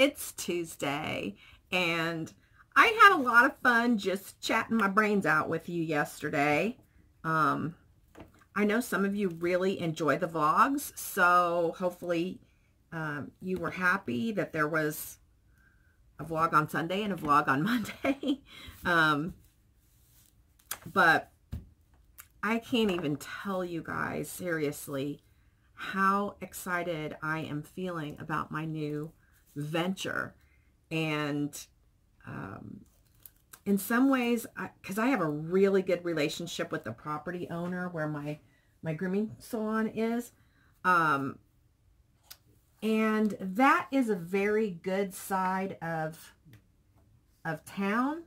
It's Tuesday, and I had a lot of fun just chatting my brains out with you yesterday. I know some of you really enjoy the vlogs, so hopefully you were happy that there was a vlog on Sunday and a vlog on Monday. But I can't even tell you guys, seriously, how excited I am feeling about my new venture. And in some ways, because I have a really good relationship with the property owner where my grooming salon is, and that is a very good side of town.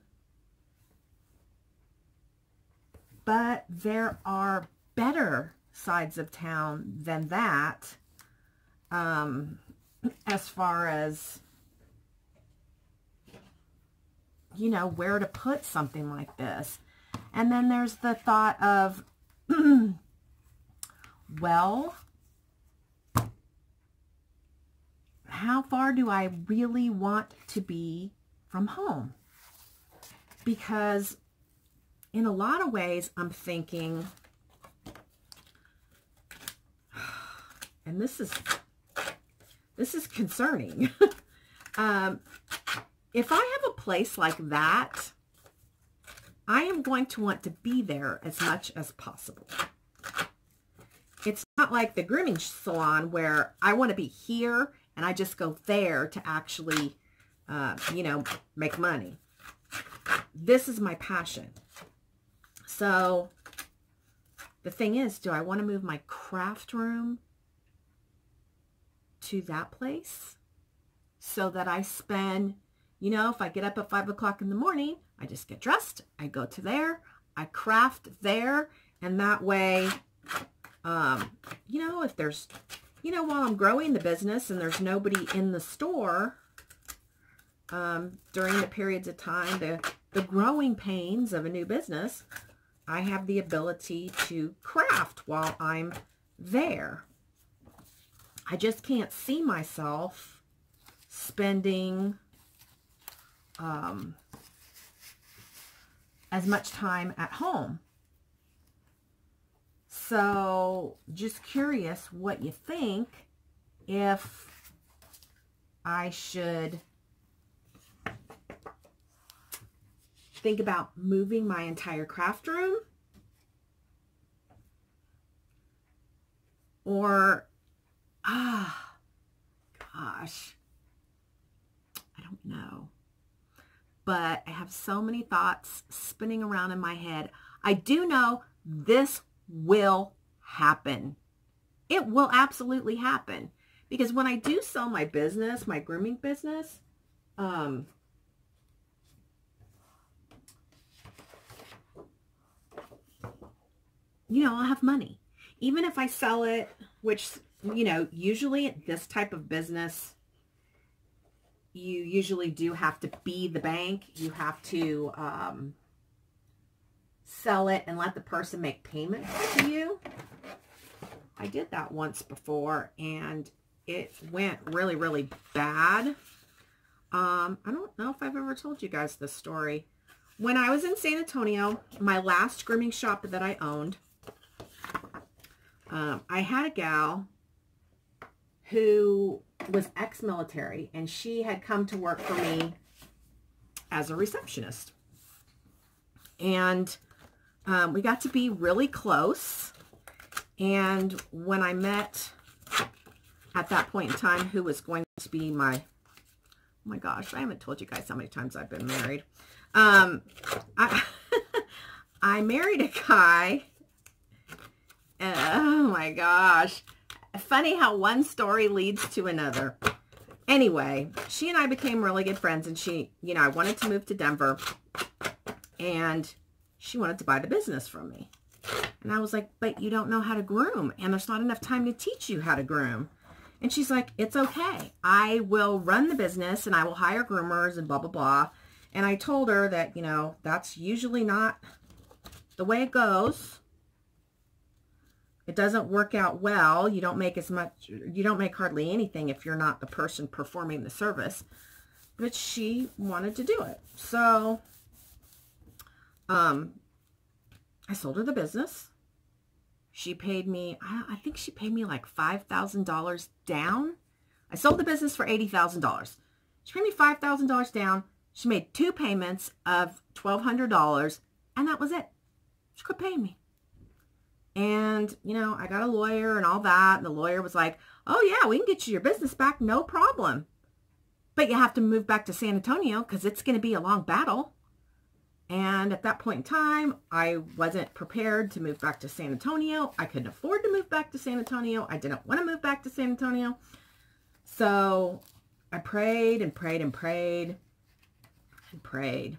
But there are better sides of town than that, as far as, you know, where to put something like this. And then there's the thought of, well, how far do I really want to be from home? Because in a lot of ways, I'm thinking, and this is concerning. If I have a place like that, I am going to want to be there as much as possible. It's not like the grooming salon where I want to be here and I just go there to actually, you know, make money. This is my passion. So the thing is, do I want to move my craft room to that place so that I spend, you know, if I get up at 5 o'clock in the morning, I just get dressed, I go to there, I craft there, and that way, you know, if there's, you know, while I'm growing the business and there's nobody in the store, during the periods of time, the growing pains of a new business, I have the ability to craft while I'm there. I just can't see myself spending as much time at home. So just curious what you think, if I should think about moving my entire craft room, or gosh, I don't know. But I have so many thoughts spinning around in my head. I do know this will happen. It will absolutely happen. Because when I do sell my business, my grooming business, you know, I'll have money. Even if I sell it, which, you know, usually this type of business, you usually do have to be the bank. You have to sell it and let the person make payments to you. I did that once before, and it went really, really bad. I don't know if I've ever told you guys this story. When I was in San Antonio, my last grooming shop that I owned, I had a gal who was ex-military, and she had come to work for me as a receptionist. And we got to be really close. And when I met, at that point in time, who was going to be my, oh my gosh, I haven't told you guys how many times I've been married. I married a guy. Oh my gosh. Funny how one story leads to another. Anyway, she and I became really good friends, and she, you know, I wanted to move to Denver, and she wanted to buy the business from me. And I was like, but you don't know how to groom, and there's not enough time to teach you how to groom. And she's like, it's okay. I will run the business, and I will hire groomers and blah, blah, blah. And I told her that, you know, that's usually not the way it goes. it doesn't work out well. You don't make as much, you don't make hardly anything if you're not the person performing the service. But she wanted to do it. So, I sold her the business. She paid me, I think she paid me like $5,000 down. I sold the business for $80,000. She paid me $5,000 down. She made 2 payments of $1,200, and that was it. She quit paying me. And, you know, I got a lawyer and all that, and the lawyer was like, oh yeah, we can get you your business back, no problem. But you have to move back to San Antonio because it's going to be a long battle. And at that point in time, I wasn't prepared to move back to San Antonio. I couldn't afford to move back to San Antonio. I didn't want to move back to San Antonio. So I prayed and prayed and prayed and prayed.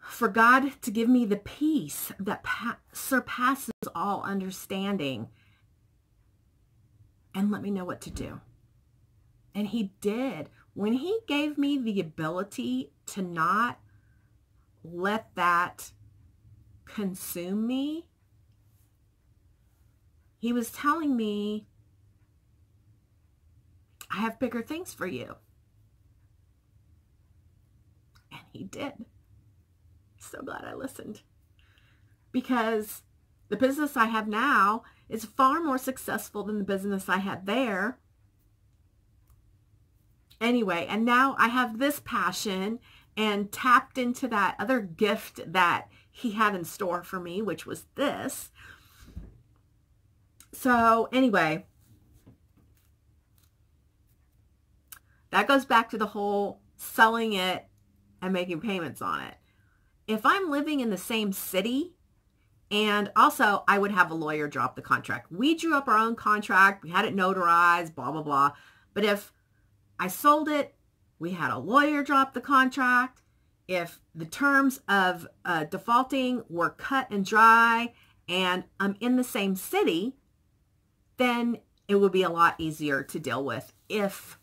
For God to give me the peace that surpasses all understanding and let me know what to do. And he did. When he gave me the ability to not let that consume me, he was telling me, I have bigger things for you. And he did. So glad I listened. Because the business I have now is far more successful than the business I had there. Anyway, and now I have this passion and tapped into that other gift that he had in store for me, which was this. So anyway, that goes back to the whole selling it and making payments on it. If I'm living in the same city, and also I would have a lawyer drop the contract. We drew up our own contract. We had it notarized, blah, blah, blah. But if I sold it, we had a lawyer drop the contract. If the terms of defaulting were cut and dry and I'm in the same city, then it would be a lot easier to deal with. If,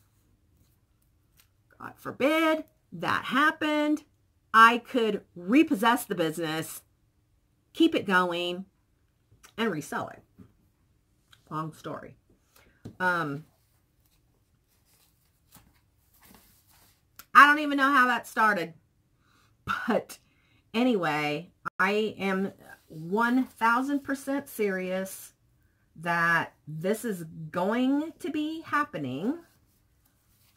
God forbid, that happened, I could repossess the business, keep it going, and resell it. Long story. I don't even know how that started. But anyway, I am 1000% serious that this is going to be happening.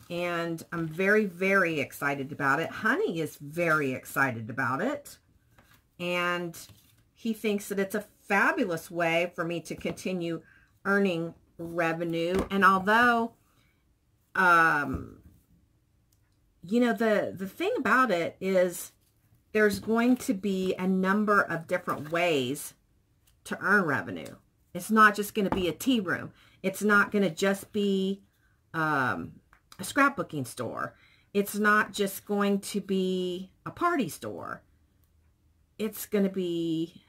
And I'm very, very excited about it. Honey is very excited about it. And he thinks that it's a fabulous way for me to continue earning revenue. And although, you know, the thing about it is there's going to be a number of different ways to earn revenue. It's not just going to be a tea room. It's not going to just be a scrapbooking store. It's not just going to be a party store. It's going to be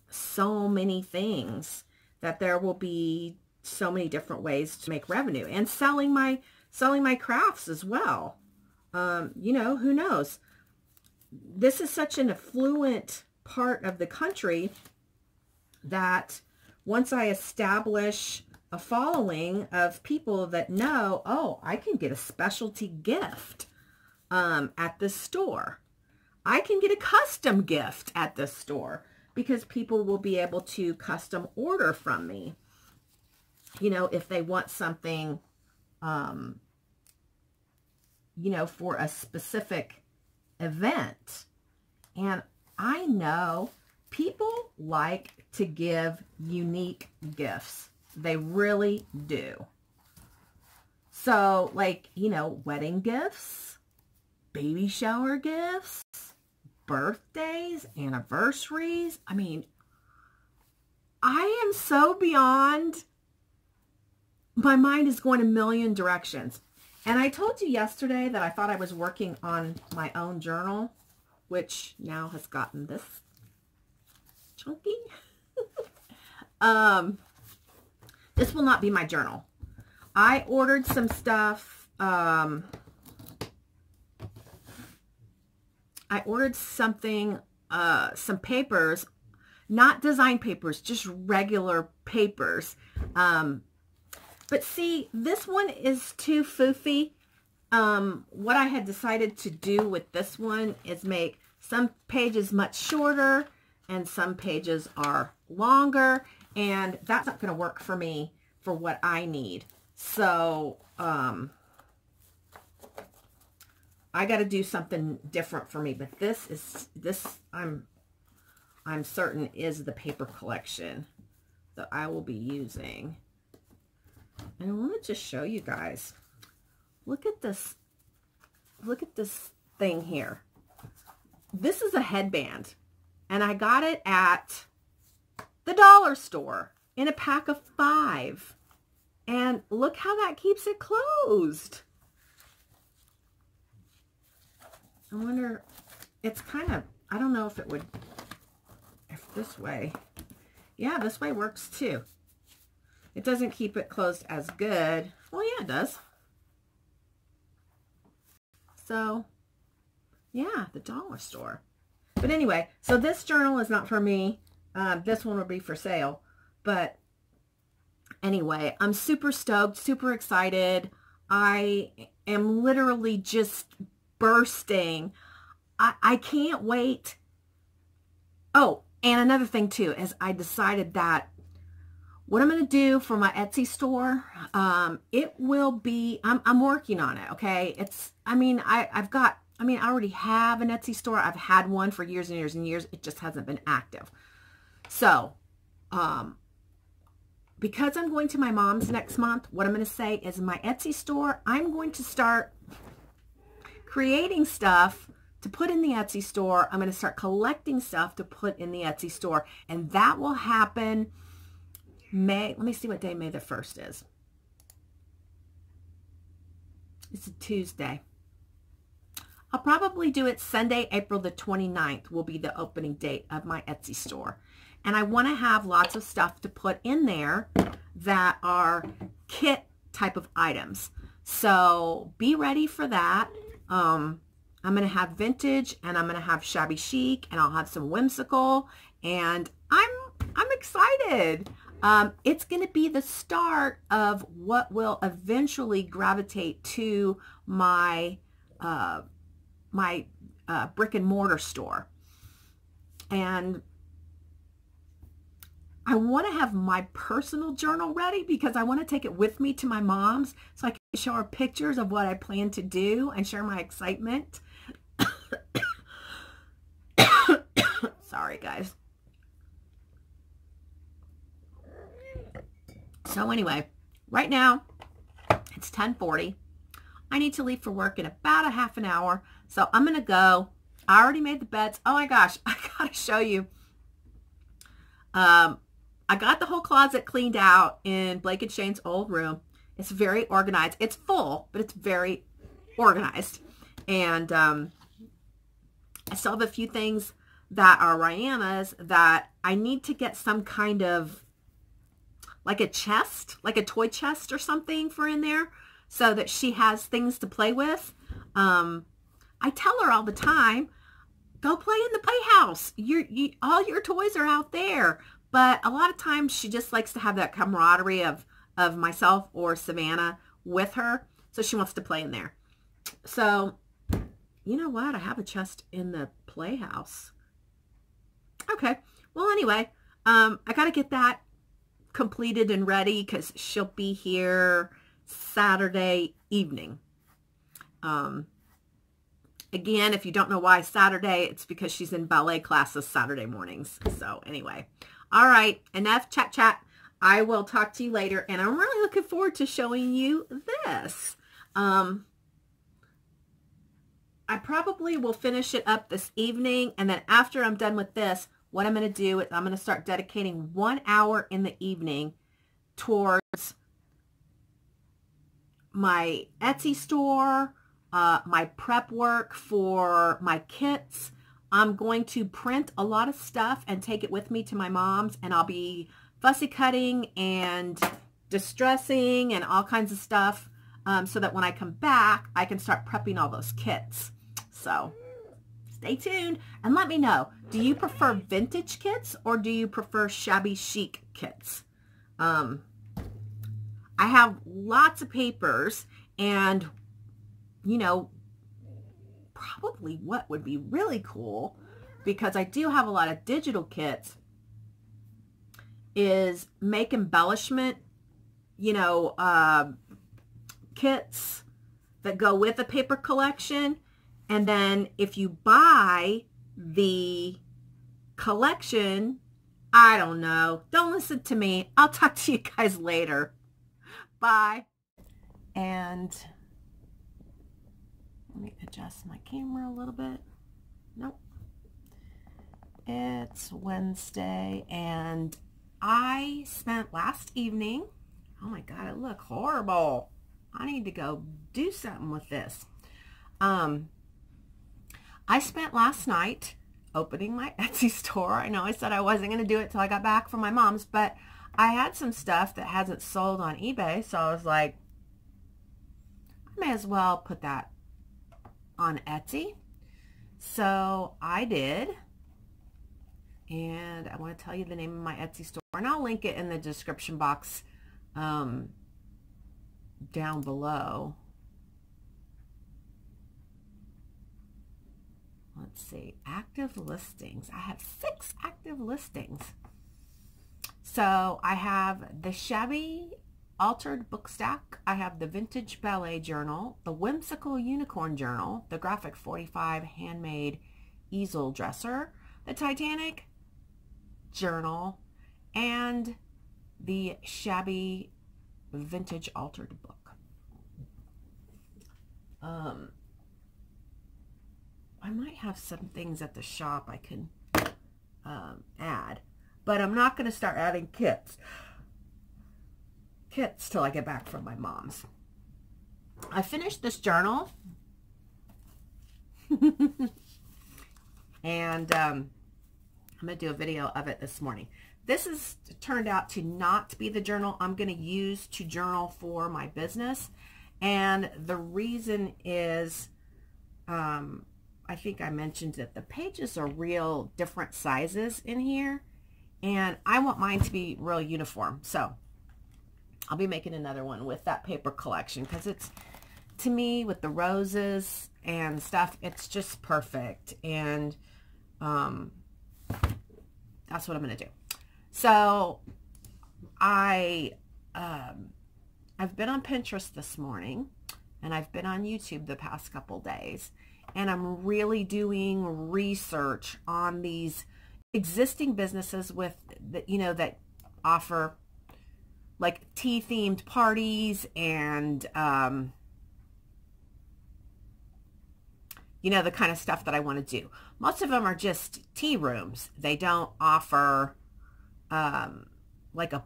so many things that there will be so many different ways to make revenue, and selling my crafts as well. You know, who knows? This is such an affluent part of the country that once I establish a following of people that know, oh, I can get a specialty gift at this store. I can get a custom gift at this store because people will be able to custom order from me. You know, if they want something, you know, for a specific event. And I know people like to give unique gifts. They really do. So, like, you know, wedding gifts, baby shower gifts, birthdays, anniversaries. I mean, I am so beyond, my mind is going a million directions. And I told you yesterday that I thought I was working on my own journal, which now has gotten this chunky. This will not be my journal. I ordered some stuff. I ordered something, some papers not design papers, just regular papers. But see, this one is too foofy. What I had decided to do with this one is make some pages much shorter and some pages are longer, and that's not going to work for me for what I need. So, I got to do something different for me, but this I'm certain is the paper collection that I will be using. And I want to just show you guys. Look at this. Look at this thing here. This is a headband, and I got it at the dollar store in a pack of 5. And look how that keeps it closed. I wonder, it's kind of, I don't know if it would, if this way. Yeah, this way works too. It doesn't keep it closed as good. Well, yeah, it does. So, yeah, the dollar store. But anyway, so this journal is not for me. This one will be for sale. But anyway, I'm super stoked, super excited. I am literally just bursting. I can't wait. Oh, and another thing too is I decided that what I'm going to do for my Etsy store, it will be, I'm working on it, okay? It's, I mean, I already have an Etsy store. I've had one for years and years and years. It just hasn't been active. So, because I'm going to my mom's next month, what I'm going to say is my Etsy store, I'm going to start creating stuff to put in the Etsy store. I'm going to start collecting stuff to put in the Etsy store. And that will happen let me see what day May the 1st is. It's a Tuesday. I'll probably do it Sunday, April the 29th will be the opening date of my Etsy store. And I want to have lots of stuff to put in there that are kit type of items. So be ready for that. I'm going to have vintage, and I'm going to have shabby chic, and I'll have some whimsical, and I'm excited. It's going to be the start of what will eventually gravitate to my brick and mortar store. And I want to have my personal journal ready because I want to take it with me to my mom's so I can show her pictures of what I plan to do and share my excitement. Sorry, guys. So anyway, right now it's 10:40. I need to leave for work in about a half an hour. So I'm going to go. I already made the beds. Oh my gosh, I got to show you. I got the whole closet cleaned out in Blake and Shane's old room. It's very organized. It's full, but it's very organized. And I still have a few things that are Rihanna's that I need to get some kind of like a chest, like a toy chest or something for in there so that she has things to play with. I tell her all the time, go play in the playhouse. All your toys are out there. But a lot of times she just likes to have that camaraderie of myself or Savannah with her. So she wants to play in there. So, you know what? I have a chest in the playhouse. Okay. Well, anyway, I got to get that completed and ready because she'll be here Saturday evening. Again, if you don't know why Saturday, it's because she's in ballet classes Saturday mornings. So anyway, all right, enough chat. I will talk to you later, and I'm really looking forward to showing you this. I probably will finish it up this evening, and then after I'm done with this, what I'm going to do is I'm going to start dedicating 1 hour in the evening towards my Etsy store, my prep work for my kits. I'm going to print a lot of stuff and take it with me to my mom's, and I'll be fussy cutting and distressing and all kinds of stuff so that when I come back, I can start prepping all those kits. So stay tuned and let me know. Do you prefer vintage kits or do you prefer shabby chic kits? I have lots of papers, and, you know, probably what would be really cool, because I do have a lot of digital kits, is make embellishment, you know, kits that go with a paper collection. And then if you buy the collection, I don't know. Don't listen to me. I'll talk to you guys later. Bye. And let me adjust my camera a little bit. Nope. It's Wednesday, and I spent last evening, oh my God, I look horrible. I need to go do something with this. I spent last night opening my Etsy store. I know I said I wasn't going to do it till I got back from my mom's, but I had some stuff that hasn't sold on eBay, so I was like, I may as well put that on Etsy. So I did, and I want to tell you the name of my Etsy store, and I'll link it in the description box down below. Let's see, active listings. I have 6 active listings. So I have the Shabby Altered Book Stack. I have the Vintage Ballet Journal, the Whimsical Unicorn Journal, the Graphic 45 Handmade Easel Dresser, the Titanic Journal, and the Shabby Vintage Altered Book. I might have some things at the shop I can add, but I'm not going to start adding kits till I get back from my mom's. I finished this journal, and I'm going to do a video of it this morning. This has turned out to not be the journal I'm going to use to journal for my business, and the reason is, I think I mentioned that the pages are real different sizes in here, and I want mine to be real uniform. So I'll be making another one with that paper collection, because it's, to me, with the roses and stuff, it's just perfect. And that's what I'm going to do. So I've been on Pinterest this morning, and I've been on YouTube the past couple days, and I'm really doing research on these existing businesses with, you know, that offer like tea themed parties and, you know, the kind of stuff that I want to do. Most of them are just tea rooms. They don't offer like a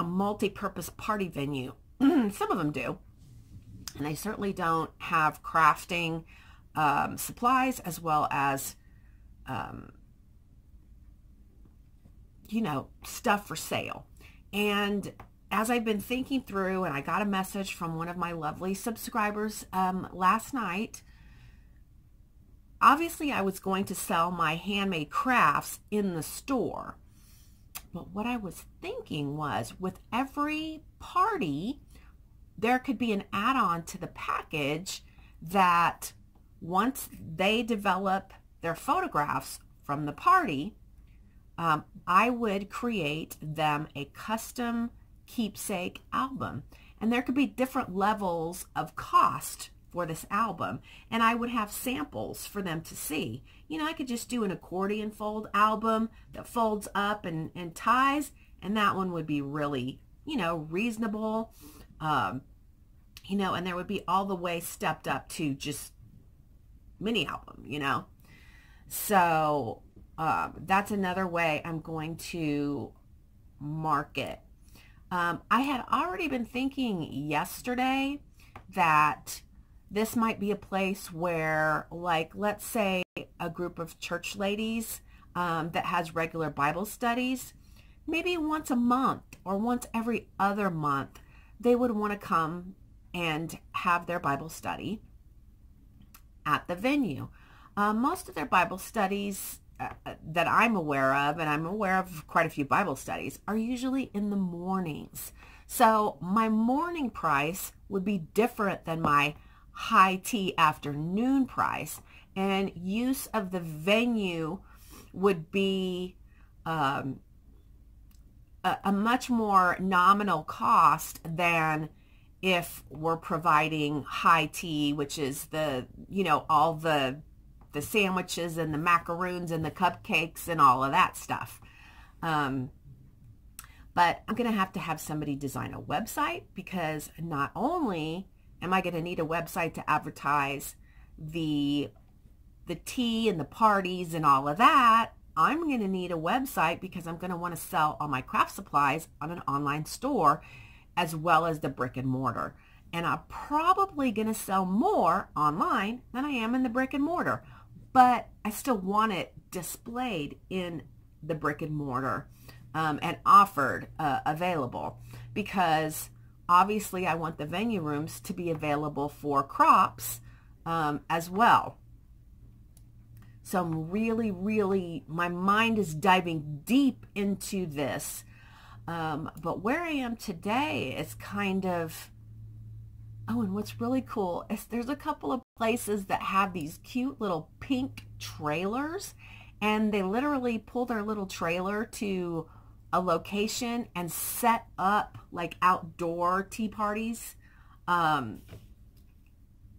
multi-purpose party venue. Some of them do. And they certainly don't have crafting supplies, as well as, you know, stuff for sale. And as I've been thinking through, and I got a message from one of my lovely subscribers last night, obviously I was going to sell my handmade crafts in the store. But what I was thinking was, with every party, there could be an add-on to the package that once they develop their photographs from the party, I would create them a custom keepsake album. And there could be different levels of cost for this album. And I would have samples for them to see. You know, I could just do an accordion fold album that folds up and ties. And that one would be really, you know, reasonable. You know, and there would be all the way stepped up to just mini album, you know. So that's another way I'm going to market. I had already been thinking yesterday that this might be a place where, like, let's say a group of church ladies that has regular Bible studies, maybe once a month or once every other month, they would want to come and have their Bible study at the venue. Most of their Bible studies that I'm aware of, and I'm aware of quite a few Bible studies, are usually in the mornings. So my morning price would be different than my high tea afternoon price, and use of the venue would be a much more nominal cost than if we're providing high tea, which is the, all the sandwiches and the macaroons and the cupcakes and all of that stuff. But I'm going to have somebody design a website, because not only am I going to need a website to advertise the tea and the parties and all of that, I'm going to need a website because I'm going to want to sell all my craft supplies on an online store as well as the brick and mortar. And I'm probably going to sell more online than I am in the brick and mortar. But I still want it displayed in the brick and mortar and offered, available, because obviously I want the venue rooms to be available for crops as well. So I'm really, my mind is diving deep into this. But where I am today is kind of, oh, and what's really cool is there's a couple of places that have these cute little pink trailers, and they literally pull their little trailer to a location and set up like outdoor tea parties.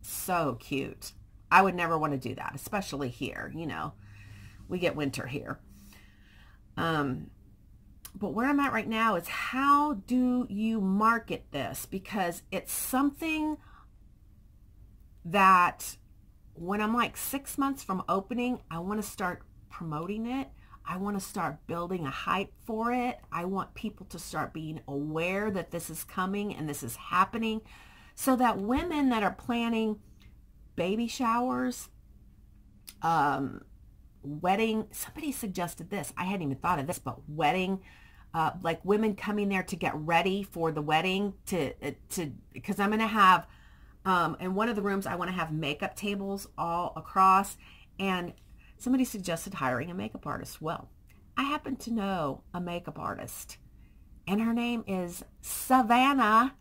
So cute. I would never want to do that, especially here. We get winter here. But where I'm at right now is, how do you market this? Because it's something that when I'm like 6 months from opening, I want to start promoting it. I want to start building a hype for it. I want people to start being aware that this is coming and this is happening, so that women that are planning baby showers, wedding, somebody suggested this. I hadn't even thought of this, but wedding, like women coming there to get ready for the wedding because I'm going to have, in one of the rooms, I want to have makeup tables all across, and somebody suggested hiring a makeup artist. Well, I happen to know a makeup artist, and her name is Savannah.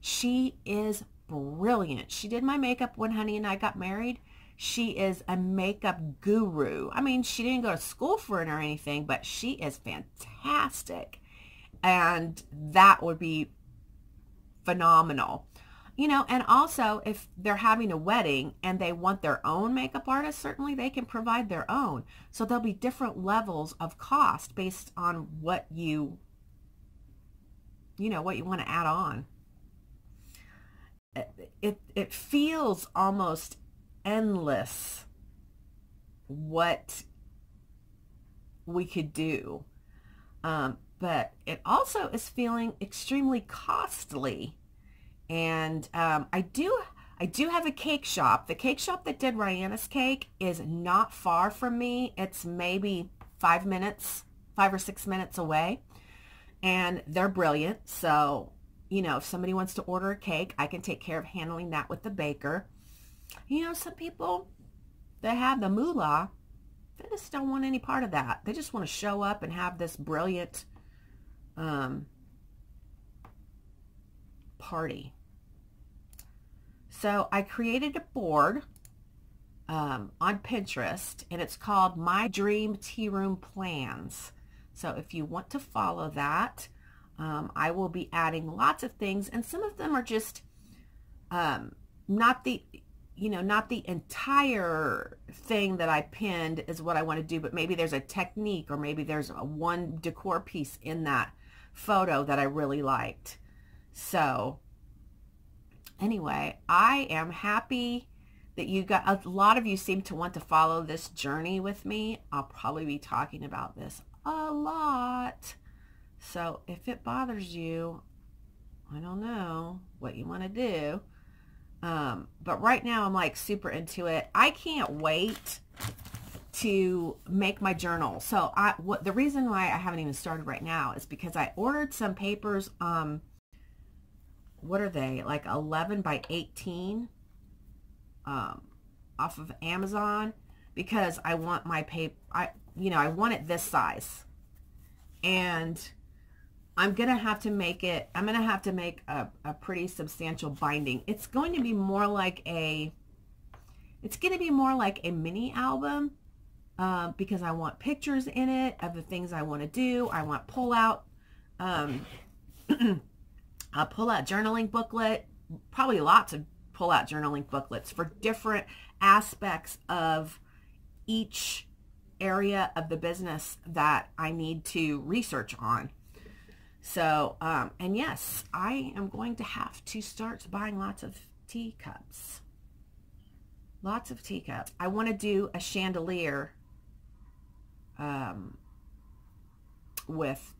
She is brilliant. She did my makeup when Honey and I got married. She is a makeup guru. I mean, she didn't go to school for it or anything, but she is fantastic. And that would be phenomenal. And also, if they're having a wedding and they want their own makeup artist, certainly they can provide their own. So there'll be different levels of cost based on what you want to add on. It feels almost endless what we could do, but it also is feeling extremely costly. And I do have a cake shop. The cake shop that did Rihanna's cake is not far from me. It's maybe 5 or 6 minutes away, and they're brilliant. So if somebody wants to order a cake, I can take care of handling that with the baker. Some people that have the moolah, they just don't want any part of that. They just want to show up and have this brilliant party. So I created a board on Pinterest, and it's called My Dream Tea Room Plans. So if you want to follow that, I will be adding lots of things, and some of them are just not the entire thing that I pinned is what I want to do, but maybe there's a technique, or maybe there's one decor piece in that photo that I really liked. So anyway, I am happy that you got, a lot of you seem to want to follow this journey with me. I'll probably be talking about this a lot. So if it bothers you, I don't know what you want to do. But right now I'm like super into it. I can't wait to make my journal. So the reason why I haven't even started right now is because I ordered some papers. What are they? Like 11 by 18 off of Amazon. because I want my paper, I want it this size. And I'm going to have to make a pretty substantial binding. It's going to be more like a mini album, because I want pictures in it of the things I want to do. I want a pull-out journaling booklet, probably lots of pull-out journaling booklets for different aspects of each area of the business that I need to research on. So, and yes, I am going to have to start buying lots of teacups. Lots of teacups. I want to do a chandelier with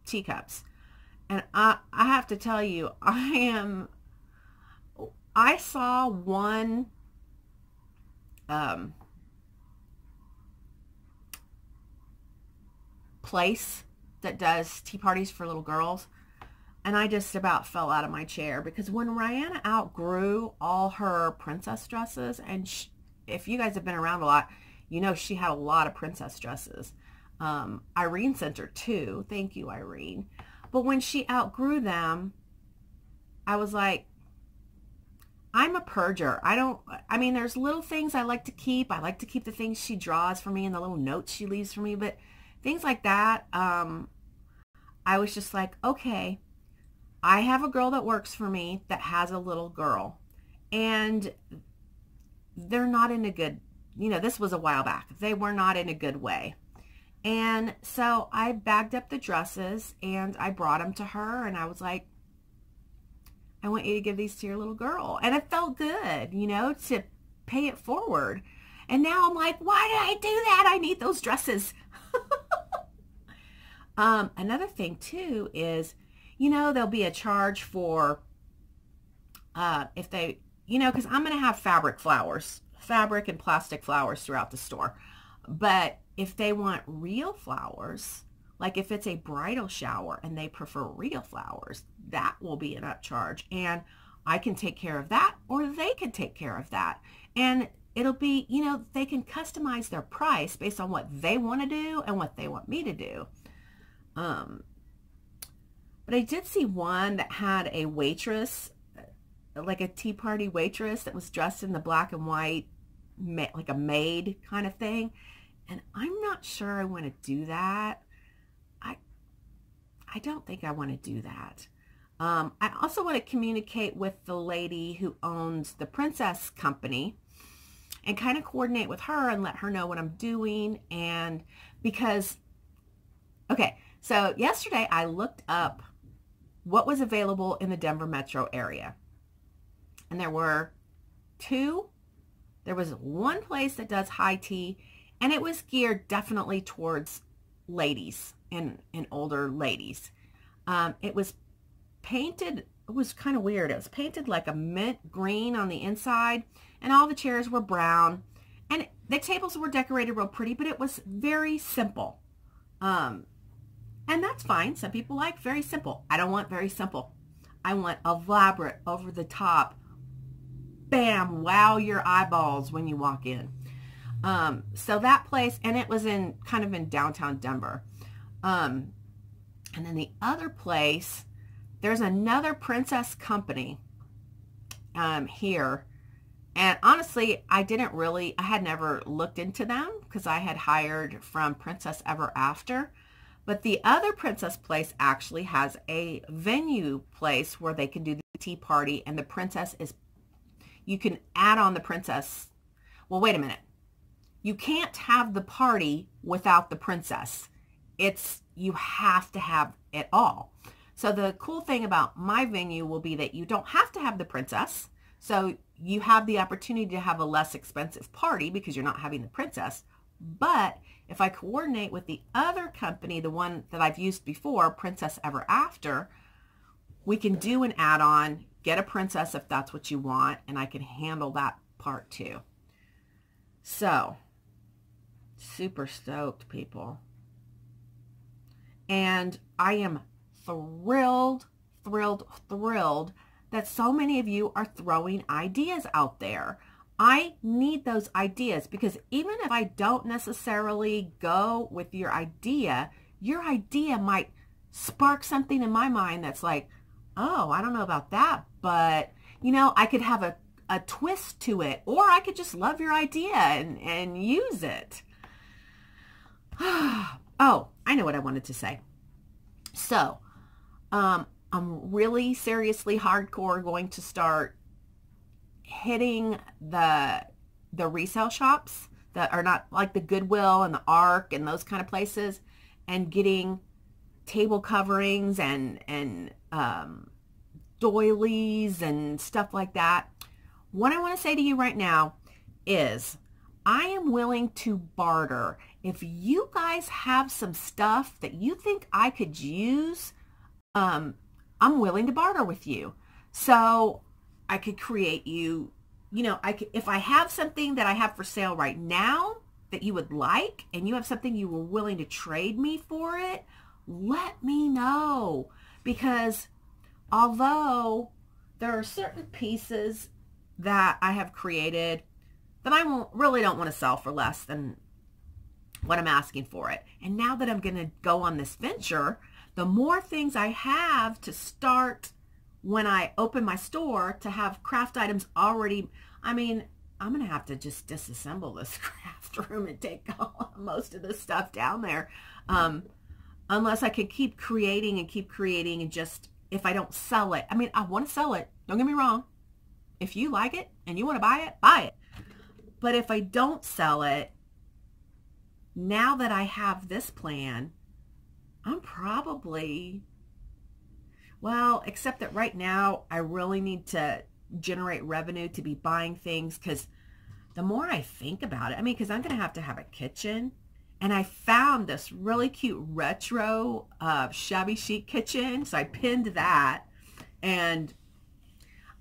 teacups. And I have to tell you, I saw one place that does tea parties for little girls, and I just about fell out of my chair, because when Rihanna outgrew all her princess dresses, and if you guys have been around a lot, you know she had a lot of princess dresses. Irene sent her too. Thank you, Irene. But when she outgrew them, I was like, I'm a purger. I mean, there's little things I like to keep. I like to keep the things she draws for me and the little notes she leaves for me, but things like that, I was just like, okay, I have a girl that works for me that has a little girl, and they're not in a good, this was a while back. They were not in a good way. And so I bagged up the dresses and I brought them to her, and I was like, I want you to give these to your little girl. And it felt good, to pay it forward. And now I'm like, why did I do that? I need those dresses. Another thing too is, there'll be a charge for, if they, because I'm going to have fabric and plastic flowers throughout the store. But if they want real flowers, like if it's a bridal shower and they prefer real flowers, that will be an upcharge. And I can take care of that, or they can take care of that. And it'll be, they can customize their price based on what they want to do and what they want me to do. But I did see one that had a waitress, like a tea party waitress that was dressed in the black and white, like a maid kind of thing. And I'm not sure I want to do that. I don't think I want to do that. I also want to communicate with the lady who owns the Princess Company and kind of coordinate with her and let her know what I'm doing. And because, okay, so yesterday I looked up what was available in the Denver metro area. And there were two. There was one place that does high tea, and it was geared definitely towards ladies and older ladies. It was painted, it was kind of weird. It was painted like a mint green on the inside, and all the chairs were brown, and the tables were decorated real pretty, but it was very simple. And that's fine. Some people like very simple. I don't want very simple. I want elaborate, over the top, bam, wow your eyeballs when you walk in. So that place, and it was kind of in downtown Denver. And then the other place, there's another Princess Company here. And honestly, I had never looked into them because I had hired from Princess Ever After. But the other Princess place actually has a venue place where they can do the tea party, and the princess you can add on the princess. Well, wait a minute. You can't have the party without the princess. You have to have it all. So the cool thing about my venue will be that you don't have to have the princess. So you have the opportunity to have a less expensive party because you're not having the princess. But if I coordinate with the other company, the one that I've used before, Princess Ever After, we can do an add-on, get a princess if that's what you want, and I can handle that part too. So, super stoked, people. And I am thrilled that so many of you are throwing ideas out there. I need those ideas, because even if I don't necessarily go with your idea might spark something in my mind that's like, oh, I don't know about that, but I could have a twist to it, or I could just love your idea and use it. Oh, I know what I wanted to say. So, I'm really seriously hardcore going to start hitting the resale shops that are not like the Goodwill and the Ark and those kind of places, and getting table coverings and doilies and stuff like that. What I want to say to you right now is I am willing to barter. If you guys have some stuff that you think I could use, I'm willing to barter with you. So I could create you, if I have something that I have for sale right now that you would like, and you have something you were willing to trade me for it, let me know. Because although there are certain pieces that I have created that I really don't want to sell for less than what I'm asking for it. And now that I'm going to go on this venture, the more things I have to start when I open my store to have craft items already, I'm going to have to just disassemble this craft room and take most of this stuff down there. Unless I could keep creating and just, if I don't sell it, I want to sell it. Don't get me wrong. If you like it and you want to buy it, buy it. But if I don't sell it, now that I have this plan, I'm probably, well, except that right now I really need to generate revenue to be buying things, because the more I think about it, because I'm going to have a kitchen, and I found this really cute retro shabby chic kitchen, so I pinned that, and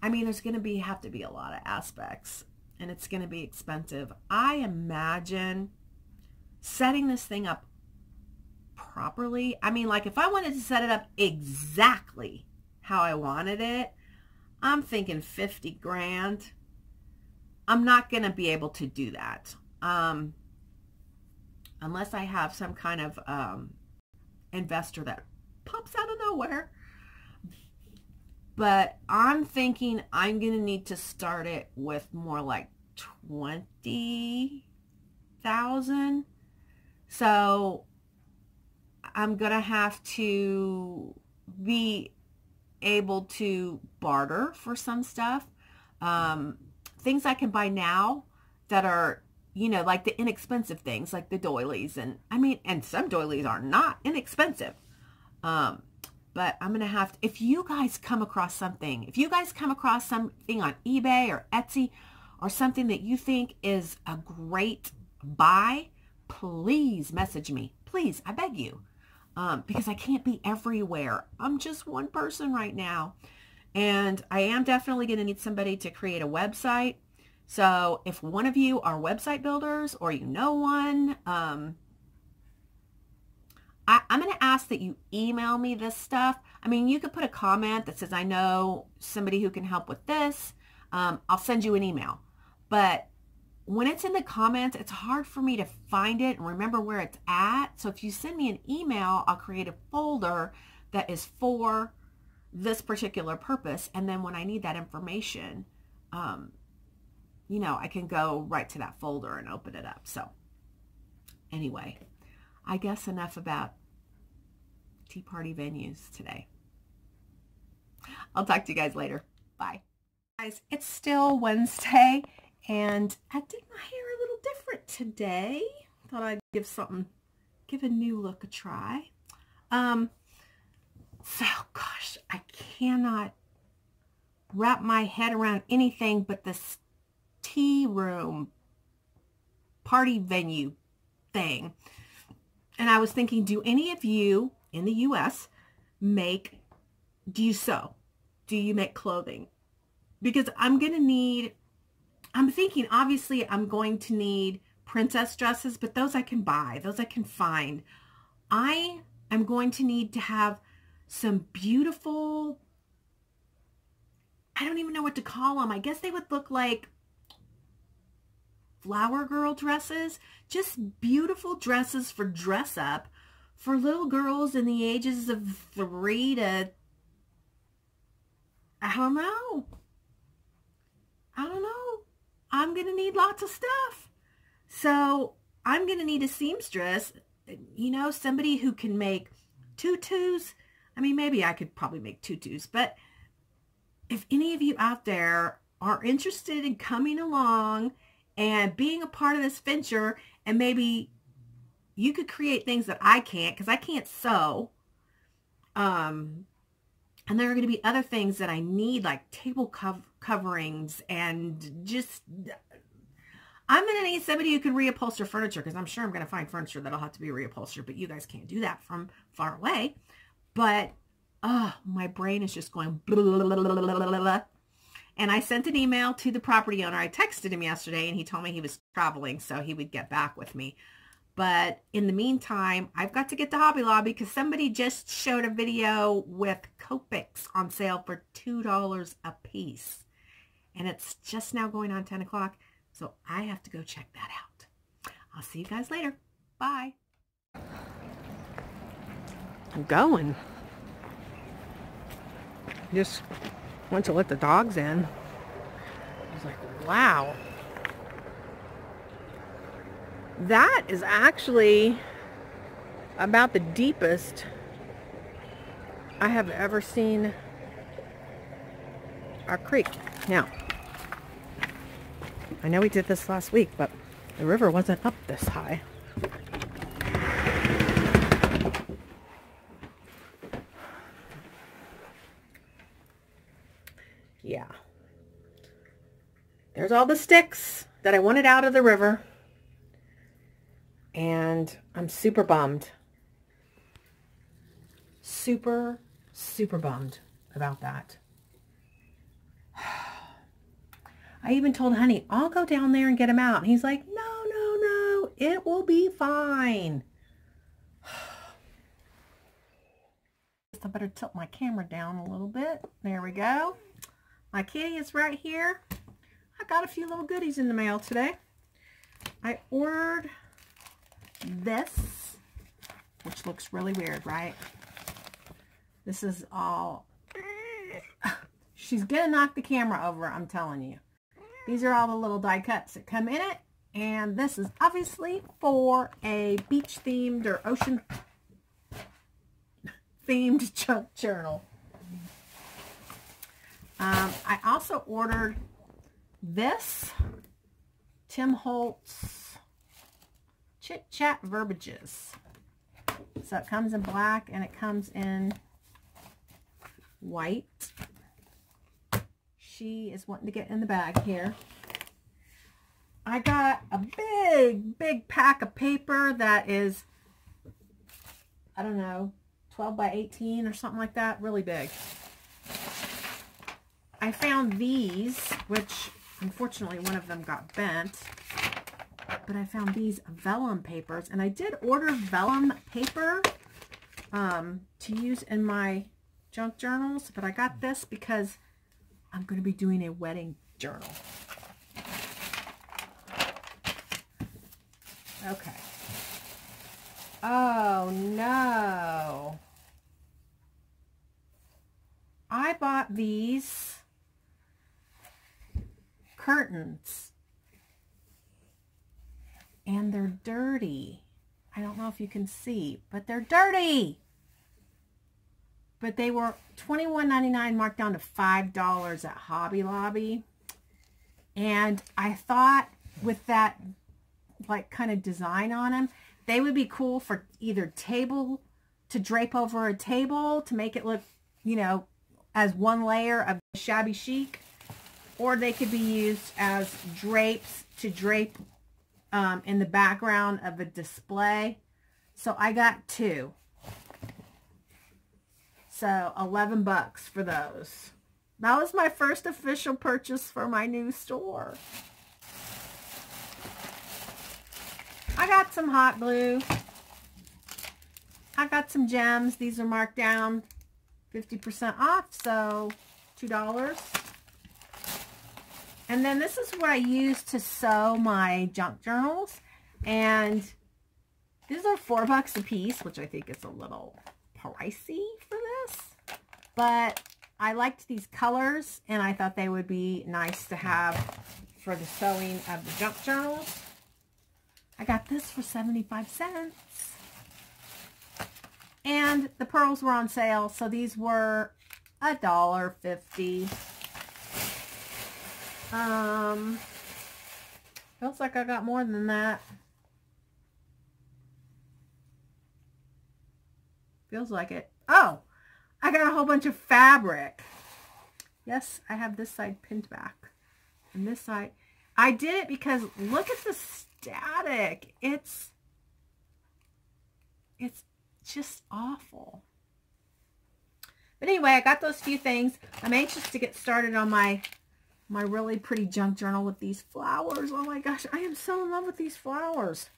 there's going to have to be a lot of aspects, and it's going to be expensive. I imagine setting this thing up properly. Like if I wanted to set it up exactly how I wanted it, I'm thinking 50 grand. I'm not going to be able to do that. Unless I have some kind of investor that pops out of nowhere. But I'm thinking I'm going to need to start it with more like 20,000. So I'm going to have to be able to barter for some stuff. Things I can buy now that are, like the inexpensive things, like the doilies. And and some doilies are not inexpensive. But I'm going to have to, if you guys come across something on eBay or Etsy or something that you think is a great buy, please message me. Please, I beg you. Because I can't be everywhere. I'm just one person right now. And I am definitely going to need somebody to create a website. So if one of you are website builders or you know one, I'm going to ask that you email me this stuff. You could put a comment that says, I know somebody who can help with this. I'll send you an email. But when it's in the comments, it's hard for me to find it and remember where it's at. So if you send me an email, I'll create a folder that is for this particular purpose. And then when I need that information, I can go right to that folder and open it up. So anyway, I guess enough about tea party venues today. I'll talk to you guys later. Bye. Guys, it's still Wednesday, and I did my hair a little different today. Thought I'd give a new look a try. So gosh, I cannot wrap my head around anything but this tea room party venue thing. And I was thinking, do any of you in the U.S. do you sew? Do you make clothing? Because I'm thinking, obviously, I'm going to need princess dresses, but those I can buy. Those I can find. I am going to need to have some beautiful, I don't even know what to call them. I guess they would look like flower girl dresses, just beautiful dresses for dress up for little girls in the ages of 3 to, I don't know. I'm going to need lots of stuff. So I'm going to need a seamstress, you know, somebody who can make tutus. I mean, maybe I could probably make tutus, but if any of you out there are interested in coming along and being a part of this venture, and maybe you could create things that I can't, because I can't sew. And there are going to be other things that I need, like table coverings, and just, I'm going to need somebody who can reupholster furniture, because I'm sure I'm going to find furniture that'll have to be reupholstered, but you guys can't do that from far away. But, oh, my brain is just going blah, blah, blah, blah, blah, blah, blah. And I sent an email to the property owner. I texted him yesterday, and he told me he was traveling, so he would get back with me. But in the meantime, I've got to get to Hobby Lobby, because somebody just showed a video with Copics on sale for $2 a piece. And it's just now going on 10 o'clock. So I have to go check that out. I'll see you guys later. Bye. I'm going. Just went to let the dogs in. I was like, wow. That is actually about the deepest I have ever seen our creek. Now, I know we did this last week, but the river wasn't up this high. Yeah. There's all the sticks that I wanted out of the river. And I'm super bummed. Super bummed about that. I even told Honey, I'll go down there and get him out. And he's like, no, it will be fine. I better tilt my camera down a little bit. There we go. My kitty is right here. I got a few little goodies in the mail today. I ordered this, which looks really weird, right? This is all, she's gonna knock the camera over, I'm telling you. These are all the little die cuts that come in it, and this is obviously for a beach themed or ocean themed junk journal. I also ordered this Tim Holtz Chit Chat Verbiages. So it comes in black and it comes in white. She is wanting to get in the bag here. I got a big pack of paper that is, I don't know, 12 by 18 or something like that. Really big. I found these, which unfortunately one of them got bent. But I found these vellum papers, and I did order vellum paper to use in my junk journals, but I got this because I'm going to be doing a wedding journal. Okay. Oh no. I bought these curtains. And they're dirty. I don't know if you can see, but they're dirty. But they were $21.99 marked down to $5 at Hobby Lobby. And I thought with that like kind of design on them, they would be cool for either table, to drape over a table to make it look, you know, as one layer of shabby chic, or they could be used as drapes to drape in the background of a display. So I got two. So 11 bucks for those. That was my first official purchase for my new store. I got some hot glue. I got some gems. These are marked down 50% off, so $2. And then this is what I use to sew my junk journals. And these are $4 a piece, which I think is a little pricey for this. But I liked these colors, and I thought they would be nice to have for the sewing of the junk journals. I got this for 75 cents. And the pearls were on sale, so these were $1.50. Feels like I got more than that. Feels like it. Oh, I got a whole bunch of fabric. Yes, I have this side pinned back. And this side. I did it because look at the static. It's just awful. But anyway, I got those few things. I'm anxious to get started on my really pretty junk journal with these flowers. Oh my gosh, I am so in love with these flowers.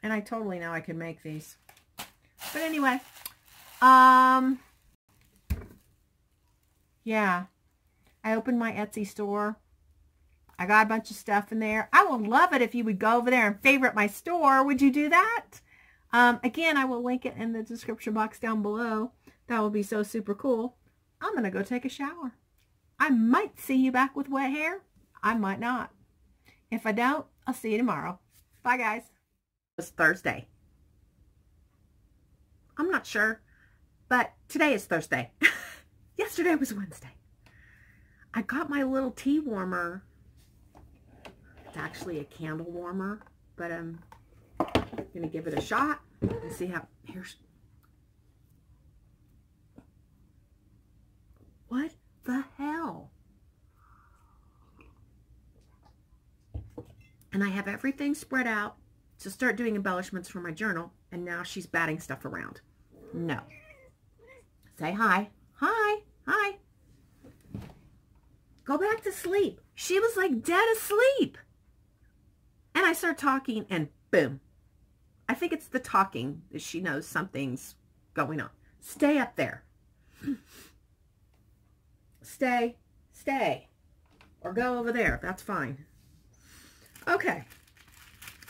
And I totally know I can make these. But anyway, yeah, I opened my Etsy store. I got a bunch of stuff in there. I would love it if you would go over there and favorite my store. Would you do that? Again, I will link it in the description box down below. That will be so super cool. I'm going to go take a shower. I might see you back with wet hair. I might not. If I don't, I'll see you tomorrow. Bye, guys. It's Thursday. I'm not sure, but today is Thursday. Yesterday was Wednesday. I got my little tea warmer. It's actually a candle warmer, but I'm going to give it a shot and see how... Here's... What the hell? And I have everything spread out to start doing embellishments for my journal, and now she's batting stuff around. No. Say hi. Hi. Hi. Go back to sleep. She was like dead asleep. And I start talking, and boom. I think it's the talking that she knows something's going on. Stay up there. Stay. Stay. Or go over there. That's fine. Okay.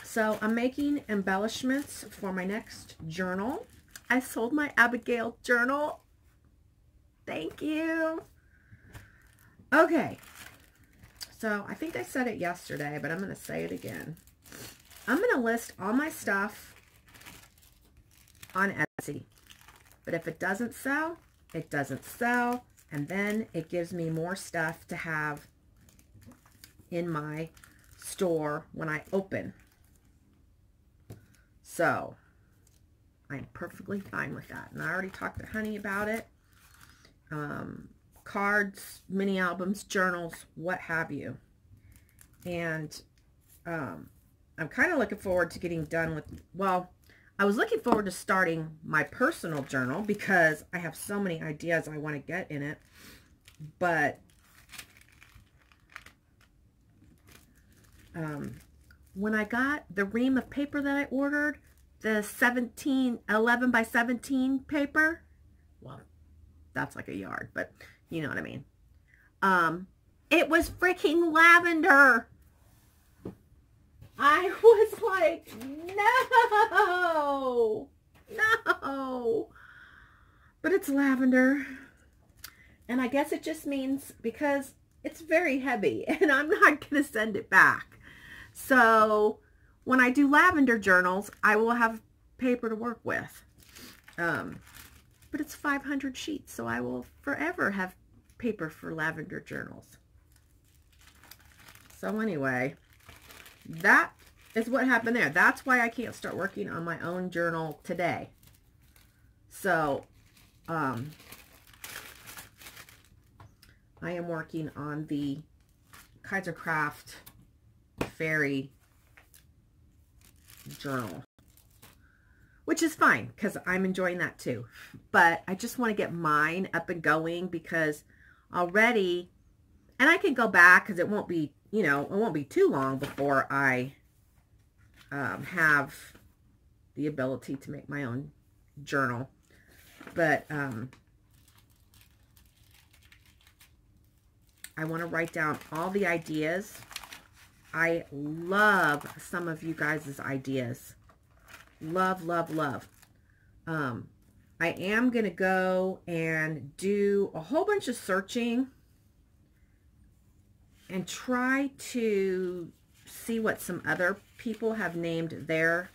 So I'm making embellishments for my next journal. I sold my Abigail journal. Thank you. Okay. So I think I said it yesterday, but I'm going to say it again. I'm going to list all my stuff on Etsy. But if it doesn't sell, it doesn't sell. And then it gives me more stuff to have in my store when I open. So I'm perfectly fine with that. And I already talked to Honey about it. Cards, mini albums, journals, what have you. And I'm kind of looking forward to getting done with, well, I was looking forward to starting my personal journal because I have so many ideas I want to get in it. But when I got the ream of paper that I ordered, the 11 by 17 paper, well, that's like a yard, but you know what I mean. It was freaking lavender. I was like, no, no. But it's lavender. And I guess it just means because it's very heavy and I'm not going to send it back. So when I do lavender journals, I will have paper to work with. But it's 500 sheets, so I will forever have paper for lavender journals. So anyway, that is what happened there. That's why I can't start working on my own journal today. So, I am working on the Kaisercraft Fairy journal, which is fine because I'm enjoying that too. But I just want to get mine up and going because already, and I can go back because it won't be, you know, it won't be too long before I have the ability to make my own journal. But I want to write down all the ideas. I love some of you guys' ideas. Love, love, love. I am going to go and do a whole bunch of searching and try to see what some other people have named their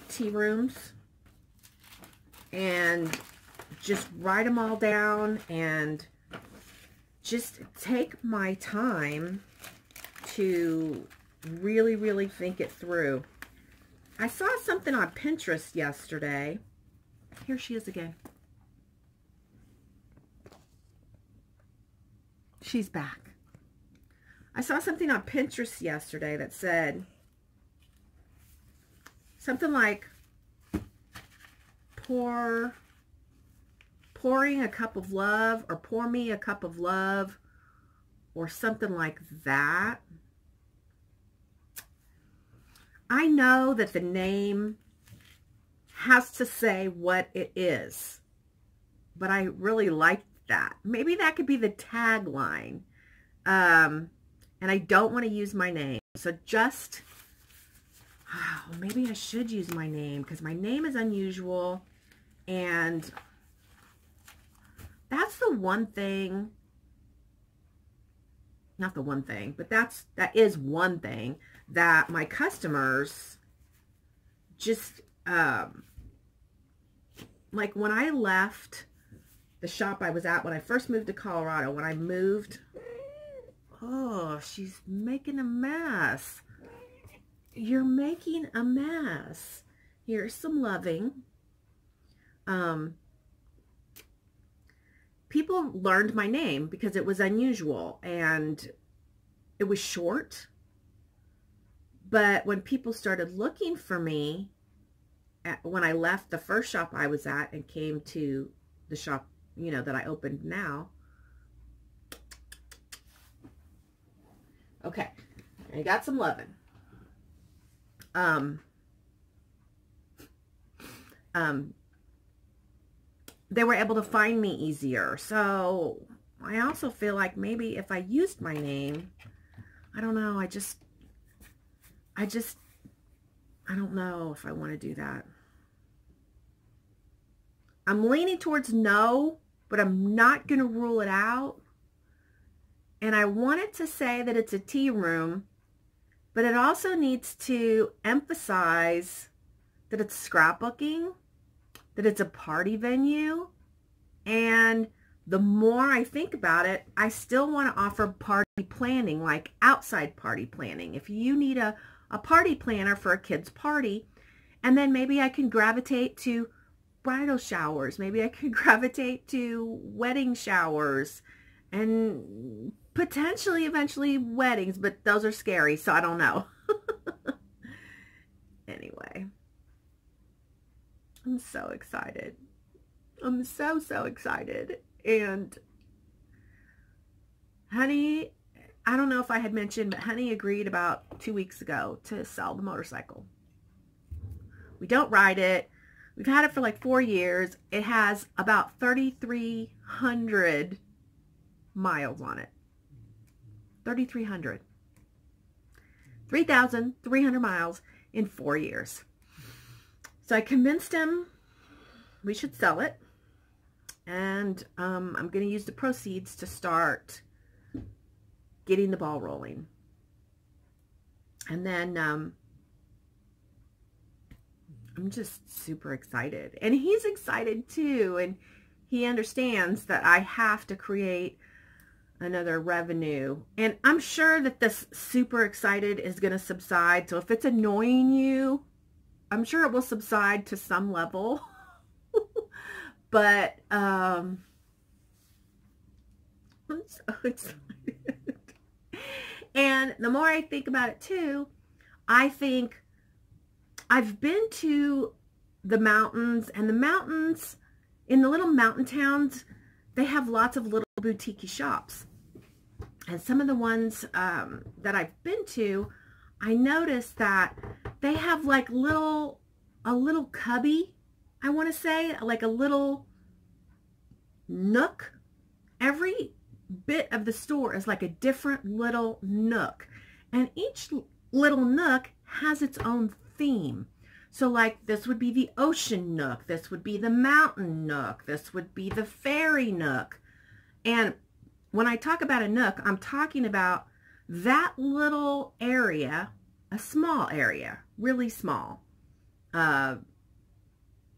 tea rooms, and just write them all down and just take my time to really, really think it through. I saw something on Pinterest yesterday. Here she is again. She's back. I saw something on Pinterest yesterday that said something like pouring a cup of love, or pour me a cup of love, or something like that. I know that the name has to say what it is, but I really like that. Maybe that could be the tagline. And I don't want to use my name. So just, maybe I should use my name, because my name is unusual. And that's the one thing, not the one thing, but that is one thing that my customers just, like when I left the shop I was at when I first moved to Colorado, when I moved, oh, she's making a mess. You're making a mess. Here's some loving. People learned my name because it was unusual and it was short. But when people started looking for me, when I left the first shop I was at and came to the shop, you know, that I opened now. Okay, I got some loving. They were able to find me easier. So I also feel like maybe if I used my name, I don't know, I don't know if I want to do that. I'm leaning towards no, but I'm not going to rule it out. And I wanted to say that it's a tea room, but it also needs to emphasize that it's scrapbooking, that it's a party venue. And the more I think about it, I still want to offer party planning, like outside party planning. If you need a party planner for a kid's party, and then maybe I can gravitate to bridal showers. Maybe I can gravitate to wedding showers and potentially eventually weddings, but those are scary, so I don't know. Anyway, I'm so excited. I'm so excited. And Honey, I don't know if I had mentioned, but Honey agreed about 2 weeks ago to sell the motorcycle. We don't ride it. We've had it for like 4 years. It has about 3,300 miles on it. 3,300. 3,300 miles in 4 years. So I convinced him we should sell it. And I'm going to use the proceeds to start getting the ball rolling. And then I'm just super excited. And he's excited too. And he understands that I have to create another revenue. And I'm sure that this super excited is going to subside. So if it's annoying you, I'm sure it will subside to some level. But I'm so excited. And the more I think about it too, I think I've been to the mountains, and the mountains, in the little mountain towns, they have lots of little boutique shops. And some of the ones that I've been to, I noticed that they have like a little cubby, I want to say, like a little nook. Every bit of the store is like a different little nook. And each little nook has its own theme. So like this would be the ocean nook. This would be the mountain nook. This would be the fairy nook. And when I talk about a nook, I'm talking about that little area, a small area, really small.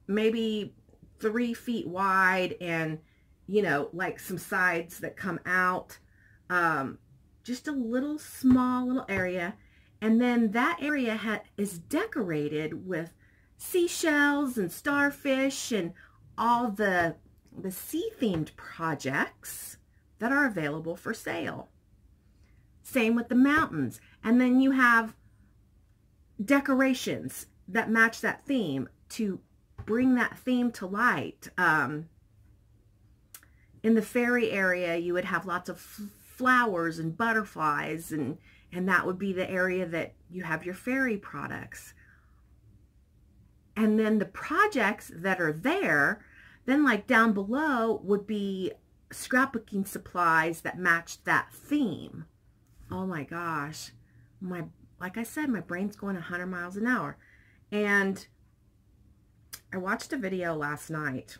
Maybe 3 feet wide and, you know, like some sides that come out. Just a little small little area. And then that area is decorated with seashells and starfish and all the sea-themed projects that are available for sale. Same with the mountains. And then you have decorations that match that theme to bring that theme to light. In the fairy area, you would have lots of flowers and butterflies, and that would be the area that you have your fairy products. And then the projects that are there, then like down below would be scrapbooking supplies that match that theme. Oh my gosh. Like I said, my brain's going 100 miles an hour. And I watched a video last night.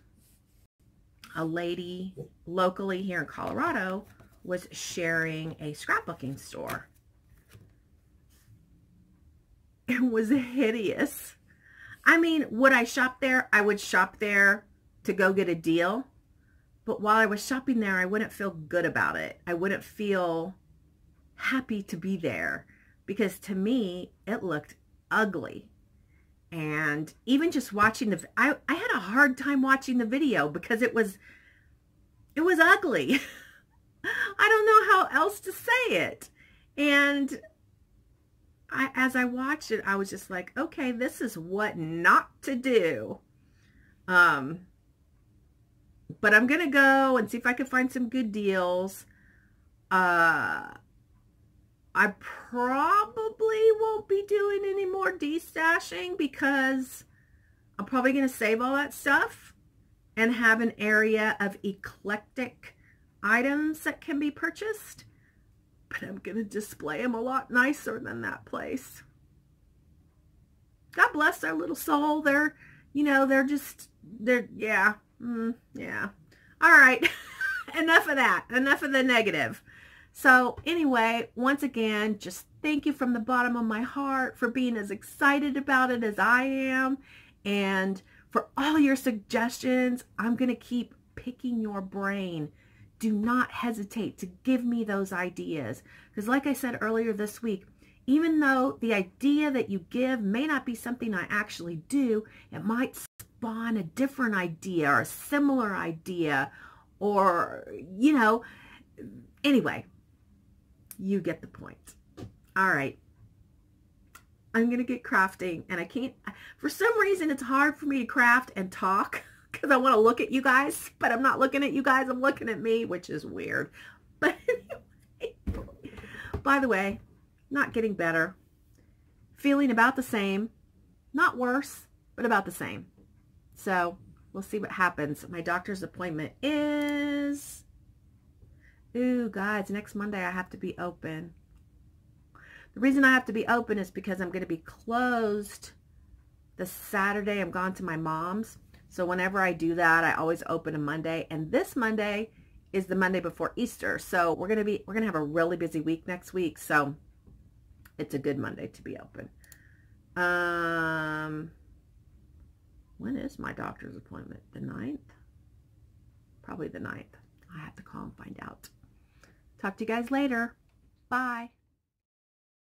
A lady locally here in Colorado was sharing a scrapbooking store. It was hideous. I mean, would I shop there? I would shop there to go get a deal. But while I was shopping there, I wouldn't feel good about it. I wouldn't feel happy to be there because to me, it looked ugly. And even just watching I had a hard time watching the video because it was ugly. I don't know how else to say it. And as I watched it, I was just like, okay, this is what not to do. But I'm going to go and see if I can find some good deals. I probably won't be doing any more destashing because I'm probably going to save all that stuff and have an area of eclectic items that can be purchased. But I'm going to display them a lot nicer than that place. God bless their little soul. They're, you know, yeah. Yeah. All right. Enough of that. Enough of the negative. So anyway, once again, just thank you from the bottom of my heart for being as excited about it as I am. And for all your suggestions, I'm going to keep picking your brain. Do not hesitate to give me those ideas. Because like I said earlier this week, even though the idea that you give may not be something I actually do, it might spawn a different idea or a similar idea or, you know, anyway, you get the point. All right. I'm going to get crafting and I can't, for some reason, it's hard for me to craft and talk because I want to look at you guys, but I'm not looking at you guys. I'm looking at me, which is weird. But anyway, by the way, not getting better, feeling about the same, not worse, but about the same. So we'll see what happens. My doctor's appointment is, ooh, guys, next Monday I have to be open. The reason I have to be open is because I'm going to be closed the Saturday. I'm gone to my mom's. So whenever I do that, I always open a Monday. And this Monday is the Monday before Easter. So we're going to have a really busy week next week. So it's a good Monday to be open. When is my doctor's appointment? The 9th? Probably the 9th. I have to call and find out. Talk to you guys later. Bye.